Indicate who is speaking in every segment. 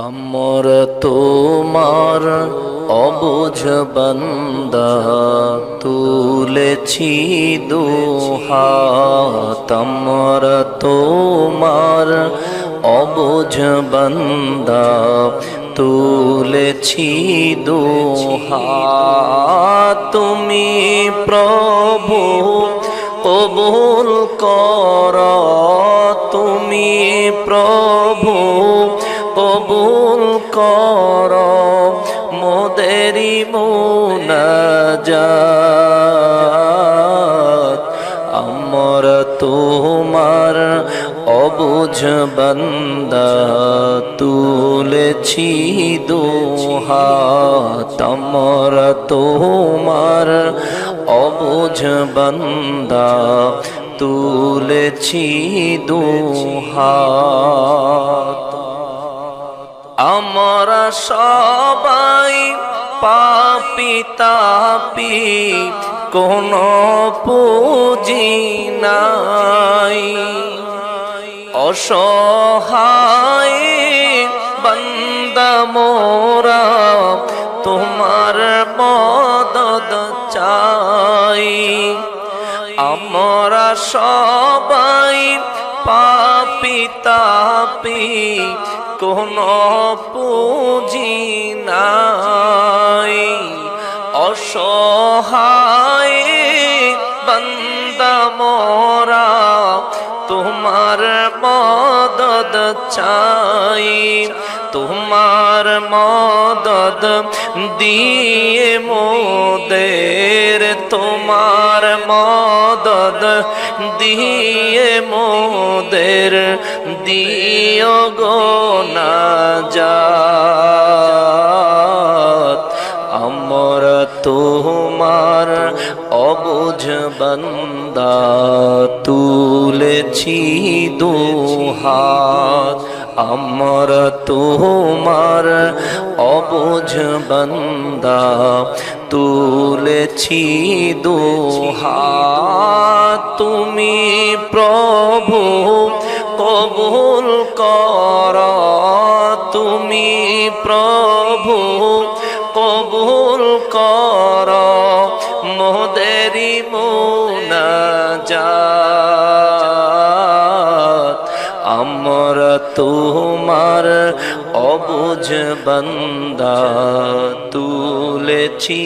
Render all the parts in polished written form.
Speaker 1: আমরা তোমার অবুঝ বান্দা, তুলেছি দুহাত। আমরা তোমার অবুঝ বান্দা, তুলেছি দুহাত। তুমি প্রভু কবুল কর, তুমি প্রভু কবুল কর মোদেরি মুনাজাত। আমরা তোমার অবুঝ বান্দা, তুলেছি দুহাত। আমরা তোমার অবুঝ বান্দা, তুলেছি দুহাত। আমরা সবাই পাপী তাপী, কোনো পুঁজি নাই। অসহায় বান্দা মোরা, তোমার মদদ চাই। আমরা সবাই পাপী তাপী, কোনো পুঁজি নাই। অসহায় বান্দা মোরা, তোমার মদদ চাই। তোমার মদদ দিয়ে মোদের, তোমার মদদ দিয়ে মোদের দিও গো নাজাত। আমরা তোমার অবুঝ বান্দা, তুলেছি দুহাত। আমরা তোমার অবুঝ বান্দা, তুলেছি দুহাত। তুমি প্রভু কবুল কর, তুমি প্রভু কবুল কর মোদেরি মুনাজাত। আমরা তোমার অবুঝ বান্দা, তুলেছি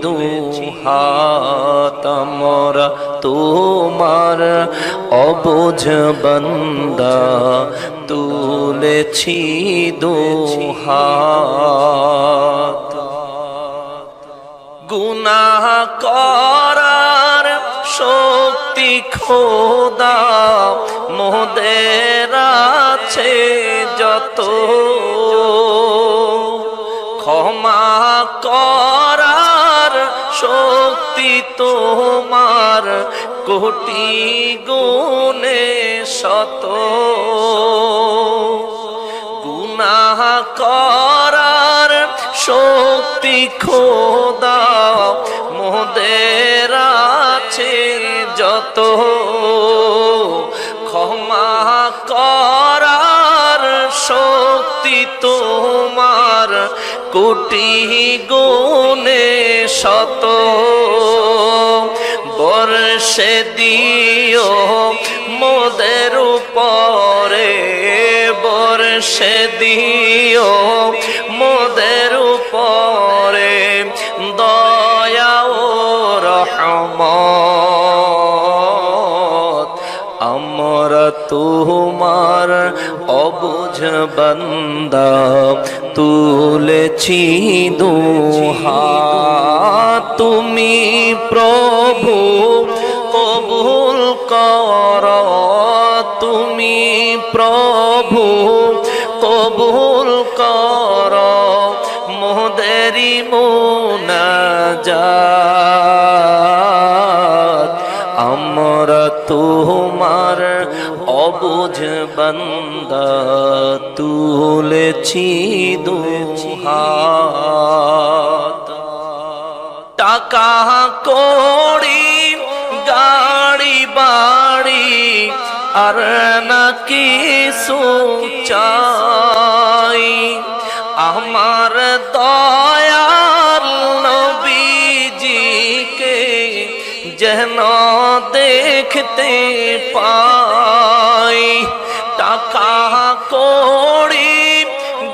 Speaker 1: দুহাত। আমরা তোমার অবুঝ বান্দা, তুলেছি দুহাত। গুনাহ করার শক্তি খোদা মোদের আছে যত, ক্ষমা করার শক্তি তোমার কোটি গুণে শত। গুনাহ করার শক্তি খোদা মোদের আছে যত, ক্ষমা করার শক্তি তোমার কোটি গুণে শত। বর্ষে দিও মোদের উপরে, বর্ষে দিও মোদের উপরে দয়া ও রহমত। আমরা তোমার অবুঝ বান্দা, তুলেছি দুহাত। তুমি প্রভু কবুল কর, তুমি প্রভু কবুল কর মোদেরি মুনাজাত। আমরা তোমার অবুঝ বান্দা, তুলেছি দুহাত। টাকা কড়ি গাড়ি বাড়ি আর না কিছু চাই, আমার দয়াল নবীজিকে যেন দেখতে পাই। টাকা কড়ি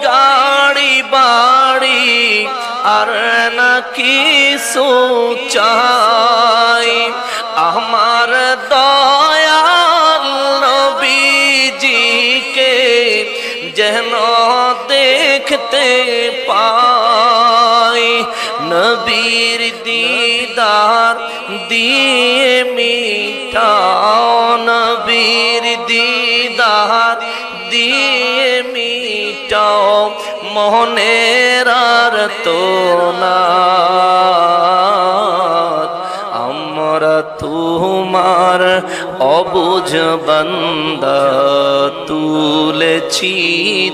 Speaker 1: গাড়ি বাড়ি আর না কিছু চাই। আমার দয়াল নবীজিকে যেন দেখতে পাই। নবীর দিদার দিয়ে মিটাও, নবীর দিদার দিয়ে মিটাও মনের আর্তনা। আমরা তোমার অবুঝ বান্দা, তুলেছি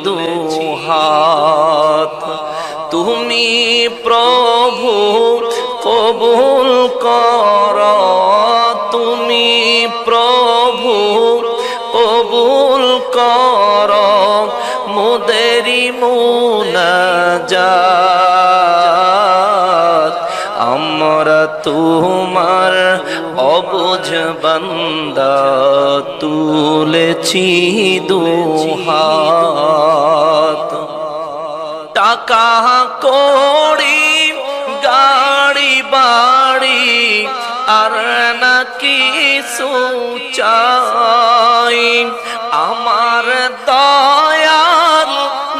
Speaker 1: দুহাত। তুমি প্রভু কবুল কর, তুমি প্রভু কবুল কর মোদেরি মুনাজাত। আমরা তোমার অবুঝ বান্দা, তুলেছি দুহাত। টাকা কড়ি গাড়ি বাড়ি আর না কিছু চাই। আমার দয়াল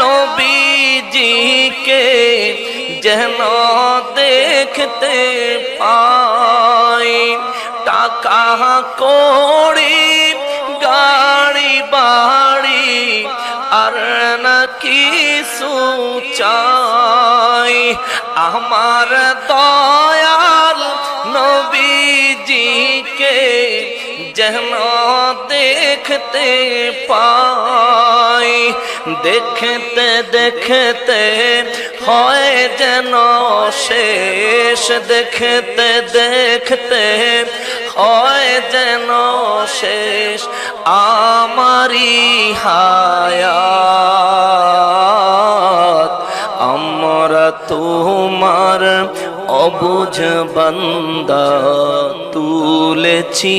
Speaker 1: নবীজিকে যেন দেখতে পাই। টাকা কড়ি গাড়ি বাড়ি আর না কিছু চাই। আমার দয়াল নবীজিকে যেন দেখতে পাই। দেখতে দেখতে হয় যেন শেষ, দেখতে দেখতে হয় যেন শেষ আমারি হায়াত। আমরা তোমার অবুঝ বান্দা, তুলেছি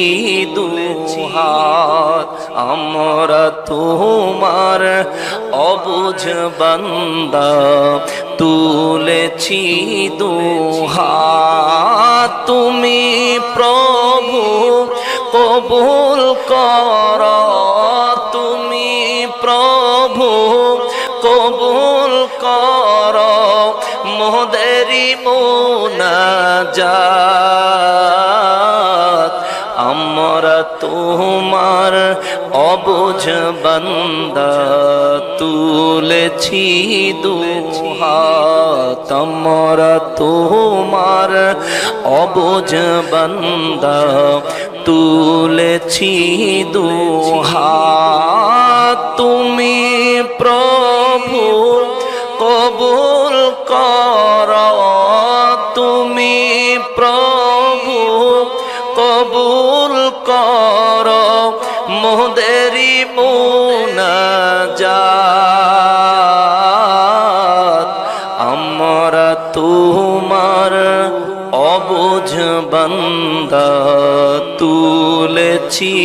Speaker 1: দুহাত। আমরা তোমার অবুঝ বান্দা, তুলেছি দুহাত। তুমি প্রভু কবুল কর, তুমি প্রভু কবুল কর মোদেরি মুনাজাত। আমরা তোমার অবুঝ বান্দা, তুলেছি দুহাত। আমরা তোমার অবুঝ বান্দা, তুলেছি দুহাত। তুমি প্রভু কবুল কর, তুমি প্রভু কবুল কর মোদেরি মুনাজাত। আমরা তোমার অবুঝ বান্দা, তুলেছি